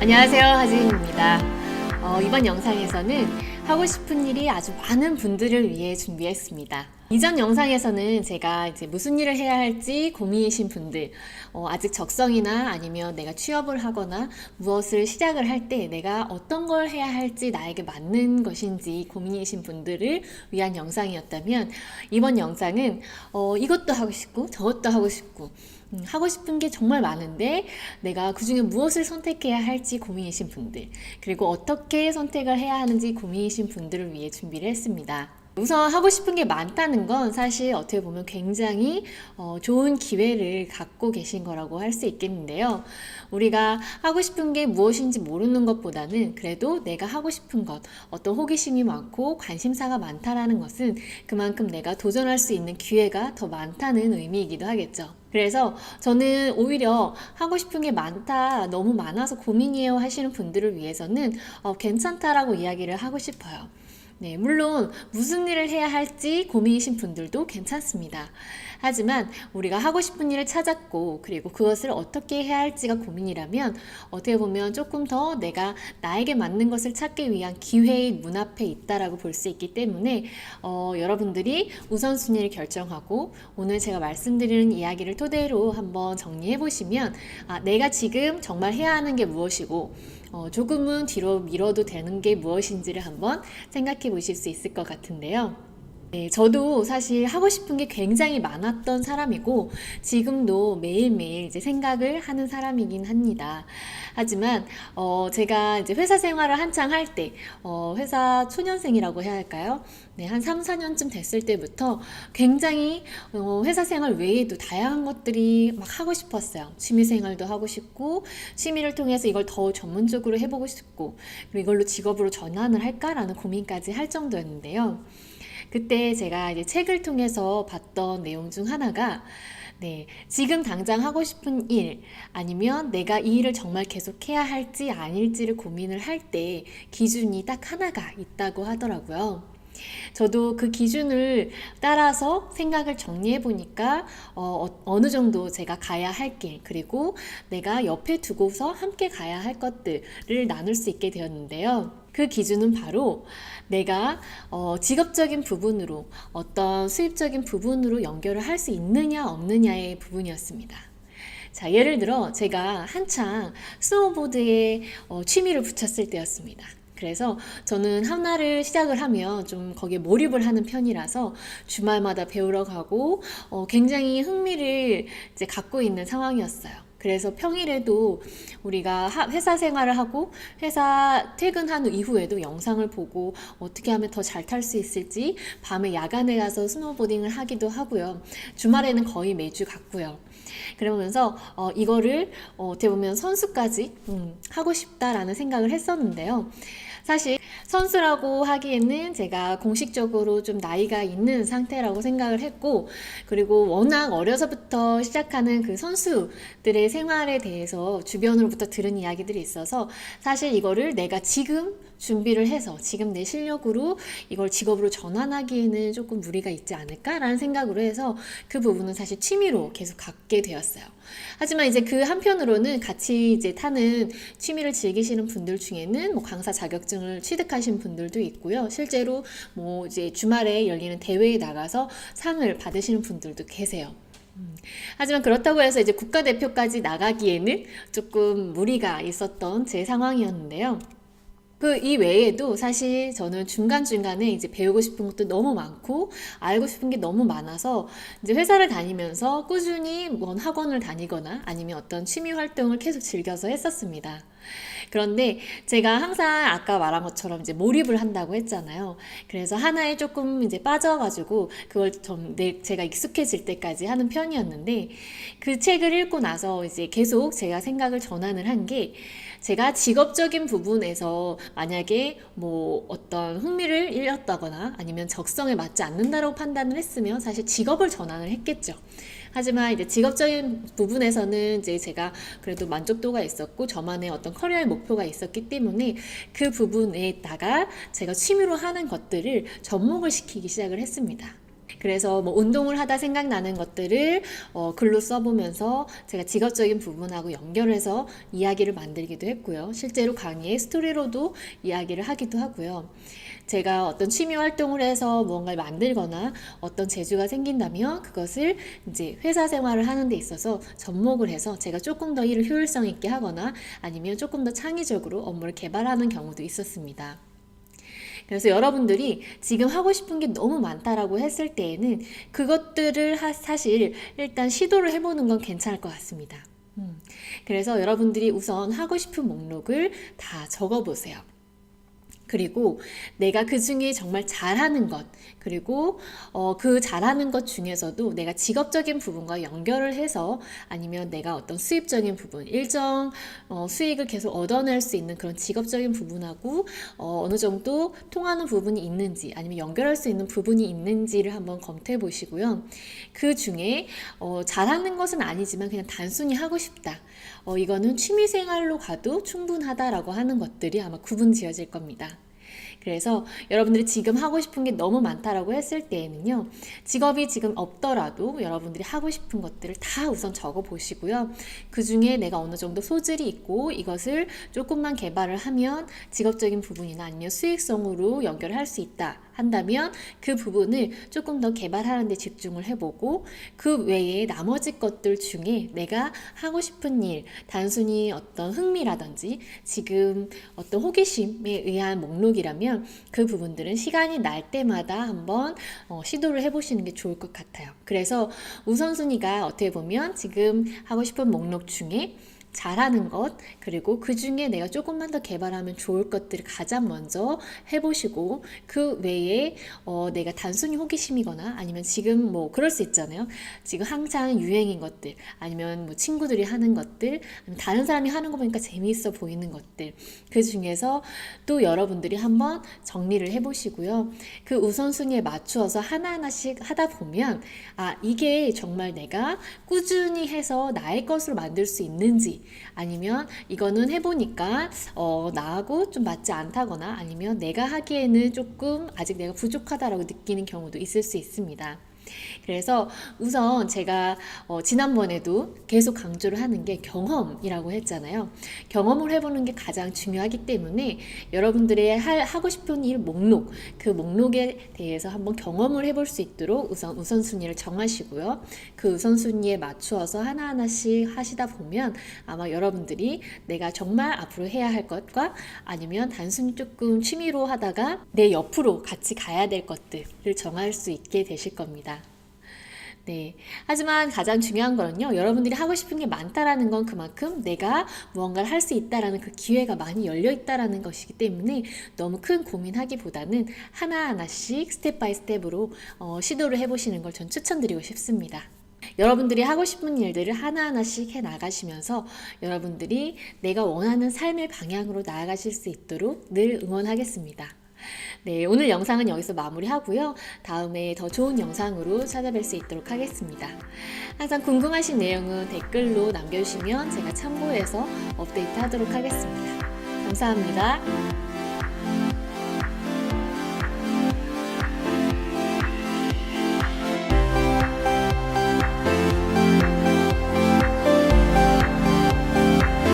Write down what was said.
안녕하세요, 하지인입니다. 이번 영상에서는 하고 싶은 일이 아주 많은 분들을 위해 준비했습니다. 이전 영상에서는 제가 이제 무슨 일을 해야 할지 고민이신 분들, 아직 적성이나 아니면 내가 취업을 하거나 무엇을 시작을 할 때 내가 어떤 걸 해야 할지 나에게 맞는 것인지 고민이신 분들을 위한 영상이었다면, 이번 영상은 이것도 하고 싶고 저것도 하고 싶고 하고 싶은 게 정말 많은데 내가 그 중에 무엇을 선택해야 할지 고민이신 분들, 그리고 어떻게 선택을 해야 하는지 고민이신 분들을 위해 준비를 했습니다. 우선 하고 싶은 게 많다는 건 사실 어떻게 보면 굉장히 좋은 기회를 갖고 계신 거라고 할 수 있겠는데요. 우리가 하고 싶은 게 무엇인지 모르는 것보다는 그래도 내가 하고 싶은 것, 어떤 호기심이 많고 관심사가 많다라는 것은 그만큼 내가 도전할 수 있는 기회가 더 많다는 의미이기도 하겠죠. 그래서 저는 오히려 하고 싶은 게 많다, 너무 많아서 고민이에요 하시는 분들을 위해서는 괜찮다라고 이야기를 하고 싶어요. 네, 물론 무슨 일을 해야 할지 고민이신 분들도 괜찮습니다. 하지만 우리가 하고 싶은 일을 찾았고 그리고 그것을 어떻게 해야 할지가 고민이라면 어떻게 보면 조금 더 내가 나에게 맞는 것을 찾기 위한 기회의 문 앞에 있다라고 볼 수 있기 때문에 여러분들이 우선순위를 결정하고 오늘 제가 말씀드리는 이야기를 토대로 한번 정리해 보시면 내가 지금 정말 해야 하는 게 무엇이고 조금은 뒤로 미뤄도 되는 게 무엇인지를 한번 생각해 보실 수 있을 것 같은데요. 네, 저도 사실 하고 싶은 게 굉장히 많았던 사람이고 지금도 매일매일 이제 생각을 하는 사람이긴 합니다. 하지만 제가 이제 회사 생활을 한창 할 때 회사 초년생이라고 해야 할까요? 네, 한 3, 4년쯤 됐을 때부터 굉장히 회사 생활 외에도 다양한 것들이 막 하고 싶었어요. 취미 생활도 하고 싶고 취미를 통해서 이걸 더 전문적으로 해보고 싶고 그리고 이걸로 직업으로 전환을 할까라는 고민까지 할 정도였는데요. 그때 제가 이제 책을 통해서 봤던 내용 중 하나가 지금 당장 하고 싶은 일 아니면 내가 이 일을 정말 계속 해야 할지 아닐지를 고민을 할 때 기준이 딱 하나가 있다고 하더라고요. 저도 그 기준을 따라서 생각을 정리해 보니까 어느 정도 제가 가야 할 길, 그리고 내가 옆에 두고서 함께 가야 할 것들을 나눌 수 있게 되었는데요. 그 기준은 바로 내가 직업적인 부분으로 어떤 수입적인 부분으로 연결을 할 수 있느냐 없느냐의 부분이었습니다. 자, 예를 들어 제가 한창 스노보드에 취미를 붙였을 때였습니다. 그래서 저는 하나를 시작을 하면 좀 거기에 몰입을 하는 편이라서 주말마다 배우러 가고 굉장히 흥미를 이제 갖고 있는 상황이었어요. 그래서 평일에도 우리가 회사 생활을 하고 회사 퇴근한 이후에도 영상을 보고 어떻게 하면 더 잘 탈 수 있을지 밤에 야간에 가서 스노보딩을 하기도 하고요. 주말에는 거의 매주 갔고요. 그러면서 이거를 어떻게 보면 선수까지 하고 싶다라는 생각을 했었는데요. 사실 선수라고 하기에는 제가 공식적으로 좀 나이가 있는 상태라고 생각을 했고 그리고 워낙 어려서부터 시작하는 그 선수들의 생활에 대해서 주변으로부터 들은 이야기들이 있어서 사실 이거를 내가 지금 준비를 해서 지금 내 실력으로 이걸 직업으로 전환하기에는 조금 무리가 있지 않을까라는 생각으로 해서 그 부분은 사실 취미로 계속 갖게 되었어요. 하지만 이제 그 한편으로는 같이 이제 타는 취미를 즐기시는 분들 중에는 뭐 강사 자격증을 취득하신 분들도 있고요. 실제로 뭐 이제 주말에 열리는 대회에 나가서 상을 받으시는 분들도 계세요. 하지만 그렇다고 해서 이제 국가대표까지 나가기에는 조금 무리가 있었던 제 상황이었는데요. 그 이 외에도 사실 저는 중간중간에 이제 배우고 싶은 것도 너무 많고 알고 싶은 게 너무 많아서 이제 회사를 다니면서 꾸준히 뭔 학원을 다니거나 아니면 어떤 취미 활동을 계속 즐겨서 했었습니다. 그런데 제가 항상 아까 말한 것처럼 이제 몰입을 한다고 했잖아요. 그래서 하나에 조금 이제 빠져가지고 그걸 좀 제가 익숙해질 때까지 하는 편이었는데 그 책을 읽고 나서 이제 계속 제가 생각을 전환을 한 게 제가 직업적인 부분에서 만약에 뭐 어떤 흥미를 잃었다거나 아니면 적성에 맞지 않는다고 판단을 했으면 사실 직업을 전환을 했겠죠. 하지만 이제 직업적인 부분에서는 이제 제가 그래도 만족도가 있었고 저만의 어떤 커리어의 목표가 있었기 때문에 그 부분에다가 제가 취미로 하는 것들을 접목을 시키기 시작을 했습니다. 그래서 뭐 운동을 하다 생각나는 것들을 글로 써보면서 제가 직업적인 부분하고 연결해서 이야기를 만들기도 했고요. 실제로 강의에 스토리로도 이야기를 하기도 하고요. 제가 어떤 취미 활동을 해서 무언가를 만들거나 어떤 재주가 생긴다면 그것을 이제 회사 생활을 하는 데 있어서 접목을 해서 제가 조금 더 일을 효율성 있게 하거나 아니면 조금 더 창의적으로 업무를 개발하는 경우도 있었습니다. 그래서 여러분들이 지금 하고 싶은 게 너무 많다라고 했을 때에는 그것들을 사실 일단 시도를 해보는 건 괜찮을 것 같습니다. 그래서 여러분들이 우선 하고 싶은 목록을 다 적어보세요. 그리고 내가 그 중에 정말 잘하는 것, 그리고 그 잘하는 것 중에서도 내가 직업적인 부분과 연결을 해서 아니면 내가 어떤 수입적인 부분, 일정 수익을 계속 얻어낼 수 있는 그런 직업적인 부분하고 어느 정도 통하는 부분이 있는지 아니면 연결할 수 있는 부분이 있는지를 한번 검토해 보시고요. 그 중에 잘하는 것은 아니지만 그냥 단순히 하고 싶다. 이거는 취미생활로 가도 충분하다라고 하는 것들이 아마 구분 지어질 겁니다. 그래서 여러분들이 지금 하고 싶은 게 너무 많다라고 했을 때에는요, 직업이 지금 없더라도 여러분들이 하고 싶은 것들을 다 우선 적어 보시고요. 그 중에 내가 어느 정도 소질이 있고 이것을 조금만 개발을 하면 직업적인 부분이나 아니면 수익성으로 연결할 수 있다 한다면 그 부분을 조금 더 개발하는 데 집중을 해보고 그 외에 나머지 것들 중에 내가 하고 싶은 일, 단순히 어떤 흥미라든지 지금 어떤 호기심에 의한 목록이라면 그 부분들은 시간이 날 때마다 한번 시도를 해보시는 게 좋을 것 같아요. 그래서 우선순위가 어떻게 보면 지금 하고 싶은 목록 중에 잘하는 것, 그리고 그 중에 내가 조금만 더 개발하면 좋을 것들을 가장 먼저 해보시고 그 외에 내가 단순히 호기심이거나 아니면 지금 뭐 그럴 수 있잖아요. 지금 한창 유행인 것들 아니면 뭐 친구들이 하는 것들 아니면 다른 사람이 하는 거 보니까 재미있어 보이는 것들 그 중에서 또 여러분들이 한번 정리를 해보시고요. 그 우선순위에 맞추어서 하나하나씩 하다 보면 이게 정말 내가 꾸준히 해서 나의 것으로 만들 수 있는지 아니면 이거는 해보니까 나하고 좀 맞지 않다거나 아니면 내가 하기에는 조금 아직 내가 부족하다라고 느끼는 경우도 있을 수 있습니다. 그래서 우선 제가 지난번에도 계속 강조를 하는 게 경험이라고 했잖아요. 경험을 해보는 게 가장 중요하기 때문에 여러분들의 하고 싶은 일 목록, 그 목록에 대해서 한번 경험을 해볼 수 있도록 우선순위를 정하시고요. 그 우선순위에 맞추어서 하나하나씩 하시다 보면 아마 여러분들이 내가 정말 앞으로 해야 할 것과 아니면 단순히 조금 취미로 하다가 내 옆으로 같이 가야 될 것들을 정할 수 있게 되실 겁니다. 네. 하지만 가장 중요한 거는요, 여러분들이 하고 싶은 게 많다라는 건 그만큼 내가 무언가를 할 수 있다라는 그 기회가 많이 열려 있다라는 것이기 때문에 너무 큰 고민하기보다는 하나하나씩 스텝 바이 스텝으로 시도를 해보시는 걸 전 추천드리고 싶습니다. 여러분들이 하고 싶은 일들을 하나하나씩 해 나가시면서 여러분들이 내가 원하는 삶의 방향으로 나아가실 수 있도록 늘 응원하겠습니다. 네, 오늘 영상은 여기서 마무리하고요. 다음에 더 좋은 영상으로 찾아뵐 수 있도록 하겠습니다. 항상 궁금하신 내용은 댓글로 남겨주시면 제가 참고해서 업데이트 하도록 하겠습니다. 감사합니다.